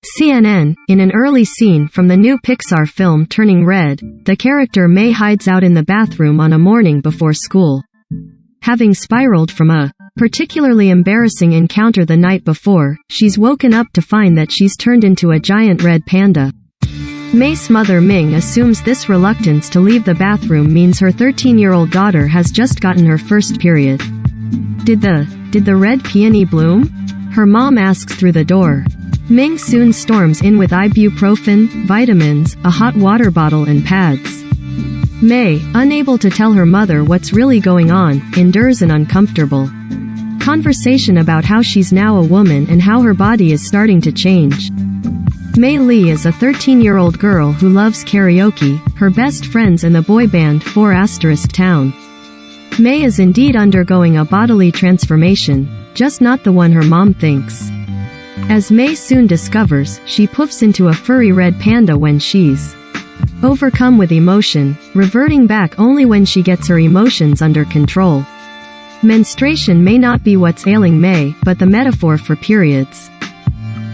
CNN, in an early scene from the new Pixar film Turning Red, the character May hides out in the bathroom on a morning before school. Having spiraled from a particularly embarrassing encounter the night before, she's woken up to find that she's turned into a giant red panda. May's mother Ming assumes this reluctance to leave the bathroom means her 13-year-old daughter has just gotten her first period. Did the red peony bloom? Her mom asks through the door. Ming soon storms in with ibuprofen, vitamins, a hot water bottle and pads. May, unable to tell her mother what's really going on, endures an uncomfortable conversation about how she's now a woman and how her body is starting to change. Mei Lee is a 13-year-old girl who loves karaoke, her best friends and the boy band 4 Town. May is indeed undergoing a bodily transformation, just not the one her mom thinks. As May soon discovers, she poofs into a furry red panda when she's overcome with emotion, reverting back only when she gets her emotions under control. Menstruation may not be what's ailing May, but the metaphor for periods.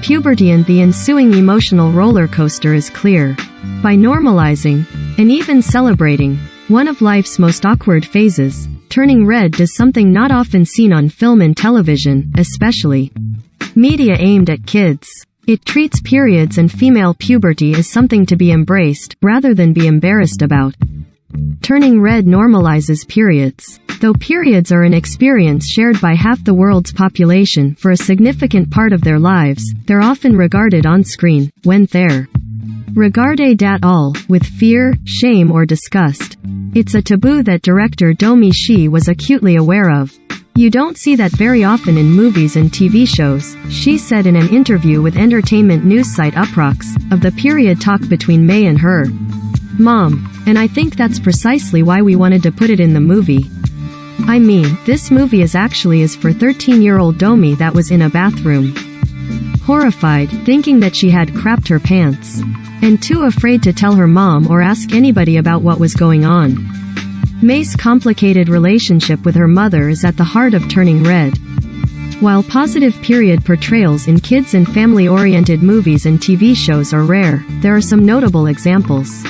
Puberty and the ensuing emotional roller coaster is clear. By normalizing, and even celebrating, one of life's most awkward phases, turning red does something not often seen on film and television, especially media aimed at kids. It treats periods and female puberty as something to be embraced, rather than be embarrassed about. Turning red normalizes periods. Though periods are an experience shared by half the world's population for a significant part of their lives, they're often regarded on-screen, when they're regarded at all, with fear, shame or disgust. It's a taboo that director Domi Shi was acutely aware of. You don't see that very often in movies and TV shows, she said in an interview with entertainment news site Uproxx, of the period talk between May and her mom. And I think that's precisely why we wanted to put it in the movie. I mean, this movie is for 13-year-old Domi that was in a bathroom. Horrified, thinking that she had crapped her pants. And too afraid to tell her mom or ask anybody about what was going on. May's complicated relationship with her mother is at the heart of Turning Red. While positive period portrayals in kids and family-oriented movies and TV shows are rare, there are some notable examples.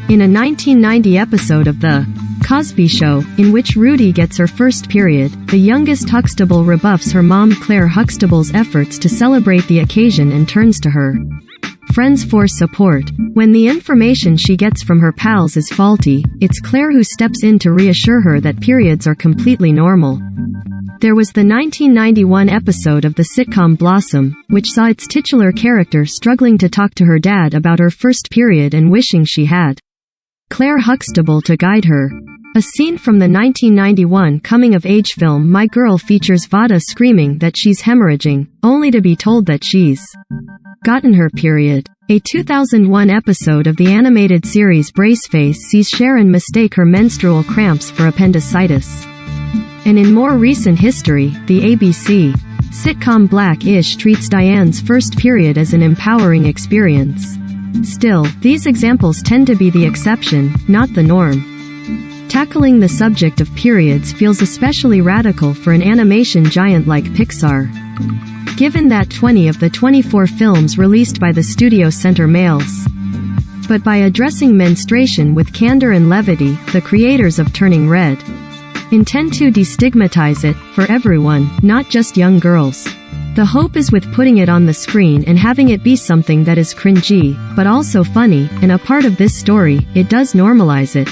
In a 1990 episode of The Cosby Show, in which Rudy gets her first period, the youngest Huxtable rebuffs her mom Claire Huxtable's efforts to celebrate the occasion and turns to her friends for support. When the information she gets from her pals is faulty, it's Claire who steps in to reassure her that periods are completely normal. There was the 1991 episode of the sitcom Blossom, which saw its titular character struggling to talk to her dad about her first period and wishing she had Claire Huxtable to guide her. A scene from the 1991 coming-of-age film My Girl features Vada screaming that she's hemorrhaging, only to be told that she's gotten her period. A 2001 episode of the animated series Braceface sees Sharon mistake her menstrual cramps for appendicitis. And in more recent history, the ABC sitcom Black-ish treats Diane's first period as an empowering experience. Still, these examples tend to be the exception, not the norm. Tackling the subject of periods feels especially radical for an animation giant like Pixar. Given that 20 of the 24 films released by the studio center males. But by addressing menstruation with candor and levity, the creators of Turning Red intend to destigmatize it, for everyone, not just young girls. The hope is with putting it on the screen and having it be something that is cringy, but also funny, and a part of this story, it does normalize it.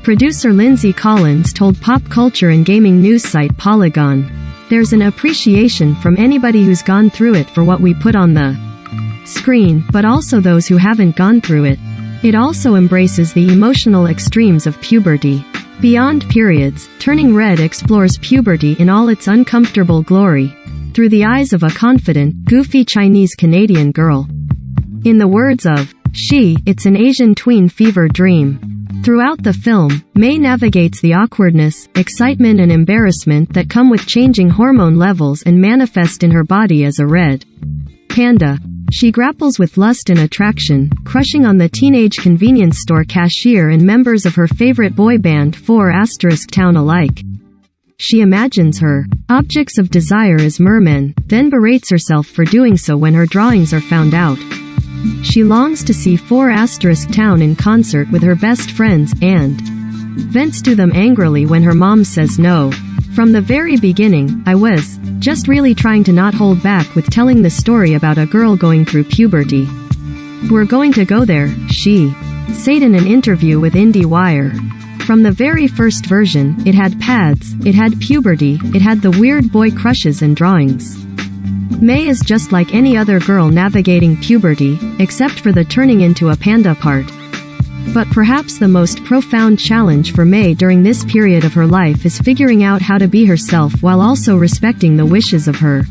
Producer Lindsay Collins told pop culture and gaming news site Polygon, "There's an appreciation from anybody who's gone through it for what we put on the screen, but also those who haven't gone through it. It also embraces the emotional extremes of puberty." Beyond periods, Turning Red explores puberty in all its uncomfortable glory, through the eyes of a confident, goofy Chinese-Canadian girl. In the words of She, it's an Asian tween fever dream. Throughout the film, May navigates the awkwardness, excitement and embarrassment that come with changing hormone levels and manifest in her body as a red panda. She grapples with lust and attraction, crushing on the teenage convenience store cashier and members of her favorite boy band 4 Town alike. she imagines her objects of desire as mermen, then berates herself for doing so when her drawings are found out. She longs to see 4 Town in concert with her best friends, and vents to them angrily when her mom says no. From the very beginning, I was just really trying to not hold back with telling the story about a girl going through puberty. We're going to go there, she said in an interview with IndieWire. From the very first version, it had pads, it had puberty, it had the weird boy crushes and drawings. May is just like any other girl navigating puberty, except for the turning into a panda part. But perhaps the most profound challenge for May during this period of her life is figuring out how to be herself while also respecting the wishes of her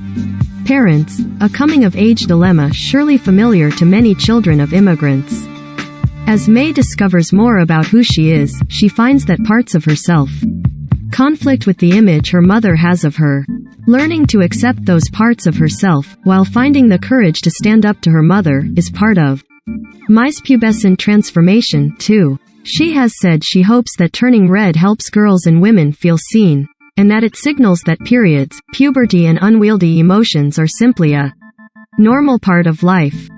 parents, a coming-of-age dilemma surely familiar to many children of immigrants. As May discovers more about who she is, she finds that parts of herself conflict with the image her mother has of her. Learning to accept those parts of herself, while finding the courage to stand up to her mother, is part of May's pubescent transformation, too. She has said she hopes that turning red helps girls and women feel seen, and that it signals that periods, puberty and unwieldy emotions are simply a normal part of life.